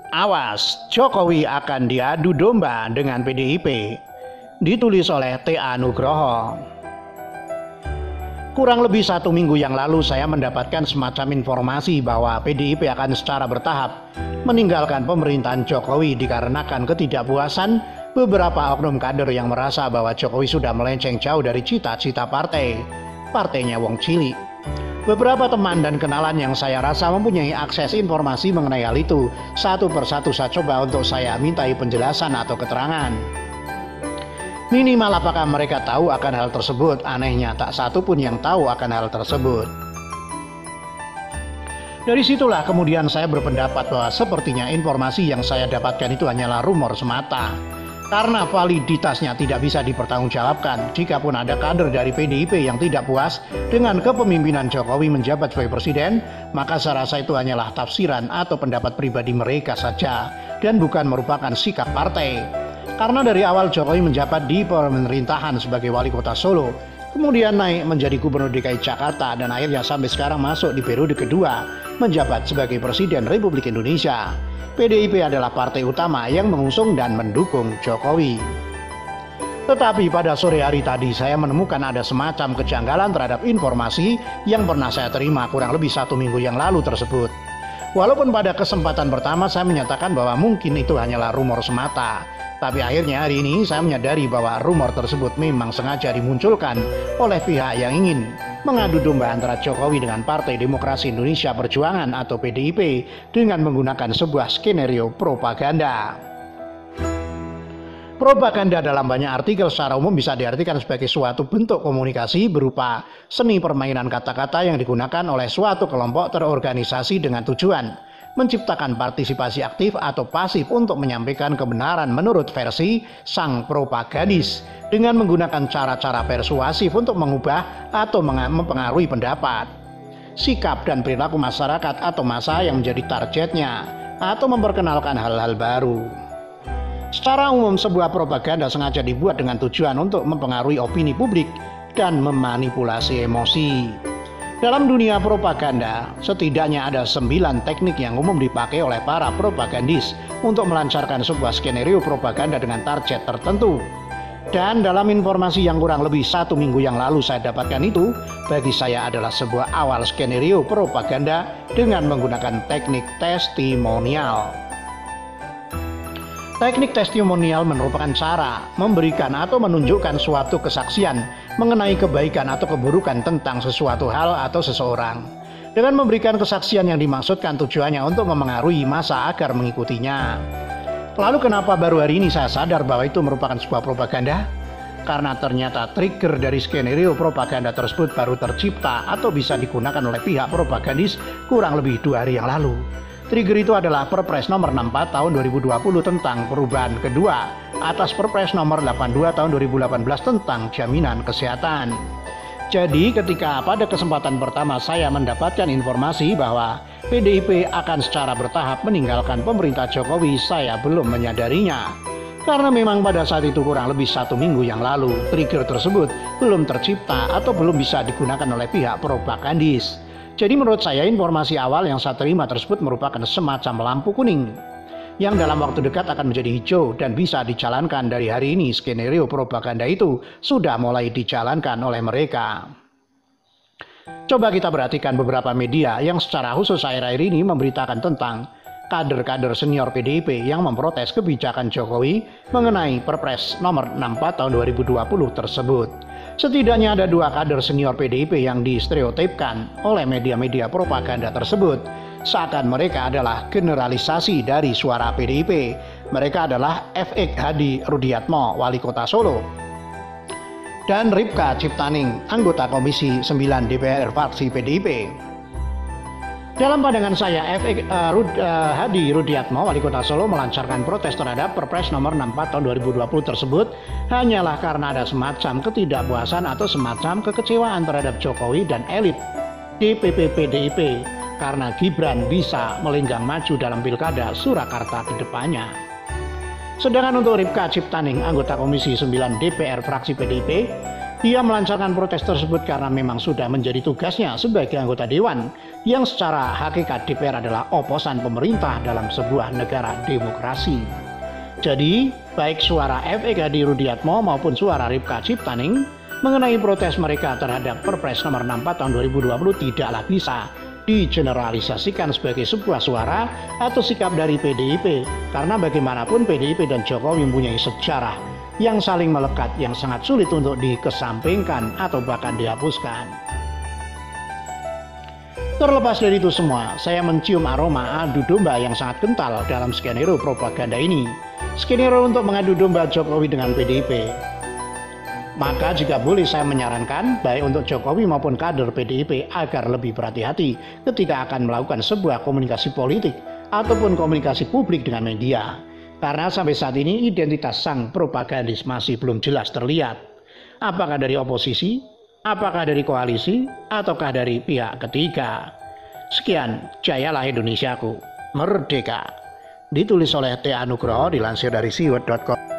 Awas, Jokowi akan diadu domba dengan PDIP. Ditulis oleh T.A. Nugroho. Kurang lebih 1 minggu yang lalu saya mendapatkan semacam informasi bahwa PDIP akan secara bertahap meninggalkan pemerintahan Jokowi dikarenakan ketidakpuasan beberapa oknum kader yang merasa bahwa Jokowi sudah melenceng jauh dari cita-cita partainya Wong Cilik. Beberapa teman dan kenalan yang saya rasa mempunyai akses informasi mengenai hal itu, satu persatu saya coba untuk saya mintai penjelasan atau keterangan. Minimal apakah mereka tahu akan hal tersebut? Anehnya tak satu pun yang tahu akan hal tersebut. Dari situlah kemudian saya berpendapat bahwa sepertinya informasi yang saya dapatkan itu hanyalah rumor semata. Karena validitasnya tidak bisa dipertanggungjawabkan. Jikapun ada kader dari PDIP yang tidak puas dengan kepemimpinan Jokowi menjabat sebagai presiden, maka saya rasa itu hanyalah tafsiran atau pendapat pribadi mereka saja dan bukan merupakan sikap partai. Karena dari awal Jokowi menjabat di pemerintahan sebagai wali kota Solo, kemudian naik menjadi gubernur DKI Jakarta dan akhirnya sampai sekarang masuk di periode kedua menjabat sebagai Presiden Republik Indonesia. PDIP adalah partai utama yang mengusung dan mendukung Jokowi. Tetapi pada sore hari tadi saya menemukan ada semacam kejanggalan terhadap informasi yang pernah saya terima kurang lebih 1 minggu yang lalu tersebut. Walaupun pada kesempatan pertama saya menyatakan bahwa mungkin itu hanyalah rumor semata, tapi akhirnya hari ini saya menyadari bahwa rumor tersebut memang sengaja dimunculkan oleh pihak yang ingin mengadu domba antara Jokowi dengan Partai Demokrasi Indonesia Perjuangan atau PDIP dengan menggunakan sebuah skenario propaganda. Propaganda dalam banyak artikel secara umum bisa diartikan sebagai suatu bentuk komunikasi berupa seni permainan kata-kata yang digunakan oleh suatu kelompok terorganisasi dengan tujuan menciptakan partisipasi aktif atau pasif untuk menyampaikan kebenaran menurut versi sang propagandis dengan menggunakan cara-cara persuasif untuk mengubah atau mempengaruhi pendapat, sikap dan perilaku masyarakat atau massa yang menjadi targetnya atau memperkenalkan hal-hal baru. Secara umum sebuah propaganda sengaja dibuat dengan tujuan untuk mempengaruhi opini publik dan memanipulasi emosi. Dalam dunia propaganda, setidaknya ada 9 teknik yang umum dipakai oleh para propagandis untuk melancarkan sebuah skenario propaganda dengan target tertentu. Dan dalam informasi yang kurang lebih 1 minggu yang lalu saya dapatkan itu, bagi saya adalah sebuah awal skenario propaganda dengan menggunakan teknik testimonial. Teknik testimonial merupakan cara memberikan atau menunjukkan suatu kesaksian mengenai kebaikan atau keburukan tentang sesuatu hal atau seseorang. Dengan memberikan kesaksian yang dimaksudkan tujuannya untuk memengaruhi massa agar mengikutinya. Lalu kenapa baru hari ini saya sadar bahwa itu merupakan sebuah propaganda? Karena ternyata trigger dari skenario propaganda tersebut baru tercipta atau bisa digunakan oleh pihak propagandis kurang lebih 2 hari yang lalu. Trigger itu adalah Perpres nomor 64 tahun 2020 tentang perubahan kedua atas Perpres nomor 82 tahun 2018 tentang jaminan kesehatan. Jadi ketika pada kesempatan pertama saya mendapatkan informasi bahwa PDIP akan secara bertahap meninggalkan pemerintah Jokowi, saya belum menyadarinya. Karena memang pada saat itu kurang lebih 1 minggu yang lalu, trigger tersebut belum tercipta atau belum bisa digunakan oleh pihak propagandis. Jadi menurut saya informasi awal yang saya terima tersebut merupakan semacam lampu kuning yang dalam waktu dekat akan menjadi hijau dan bisa dijalankan dari hari ini. Skenario propaganda itu sudah mulai dijalankan oleh mereka. Coba kita perhatikan beberapa media yang secara khusus akhir-akhir ini memberitakan tentang kader-kader senior PDIP yang memprotes kebijakan Jokowi mengenai Perpres nomor 64 tahun 2020 tersebut. Setidaknya ada 2 kader senior PDIP yang distereotipkan oleh media-media propaganda tersebut seakan mereka adalah generalisasi dari suara PDIP. Mereka adalah F.X. Hadi Rudiatmo, Wali Kota Solo, dan Ripka Ciptaning, anggota Komisi 9 DPR fraksi PDIP. Dalam pandangan saya, Hadi Rudiatmo, Wali Kota Solo, melancarkan protes terhadap Perpres nomor 64 tahun 2020 tersebut hanyalah karena ada semacam ketidakpuasan atau semacam kekecewaan terhadap Jokowi dan elit DPP PDIP karena Gibran bisa melenggang maju dalam Pilkada Surakarta ke depannya. Sedangkan untuk Ripka Ciptaning, anggota Komisi 9 DPR fraksi PDIP, Ia melancarkan protes tersebut karena memang sudah menjadi tugasnya sebagai anggota dewan yang secara hakikat DPR adalah oposan pemerintah dalam sebuah negara demokrasi. Jadi, baik suara FEK Hadi Rudiatmo maupun suara Ripka Ciptaning mengenai protes mereka terhadap Perpres nomor 64 tahun 2020 tidaklah bisa digeneralisasikan sebagai sebuah suara atau sikap dari PDIP, karena bagaimanapun PDIP dan Jokowi mempunyai sejarah yang saling melekat yang sangat sulit untuk dikesampingkan atau bahkan dihapuskan. Terlepas dari itu semua, saya mencium aroma adu domba yang sangat kental dalam skenario propaganda ini. Skenario untuk mengadu domba Jokowi dengan PDIP. Maka jika boleh saya menyarankan baik untuk Jokowi maupun kader PDIP agar lebih berhati-hati ketika akan melakukan sebuah komunikasi politik ataupun komunikasi publik dengan media. Karena sampai saat ini identitas sang propagandis masih belum jelas terlihat. Apakah dari oposisi, apakah dari koalisi, ataukah dari pihak ketiga. Sekian, jayalah Indonesiaku, merdeka. Ditulis oleh T. Anugroho, dilansir dari siwet.com.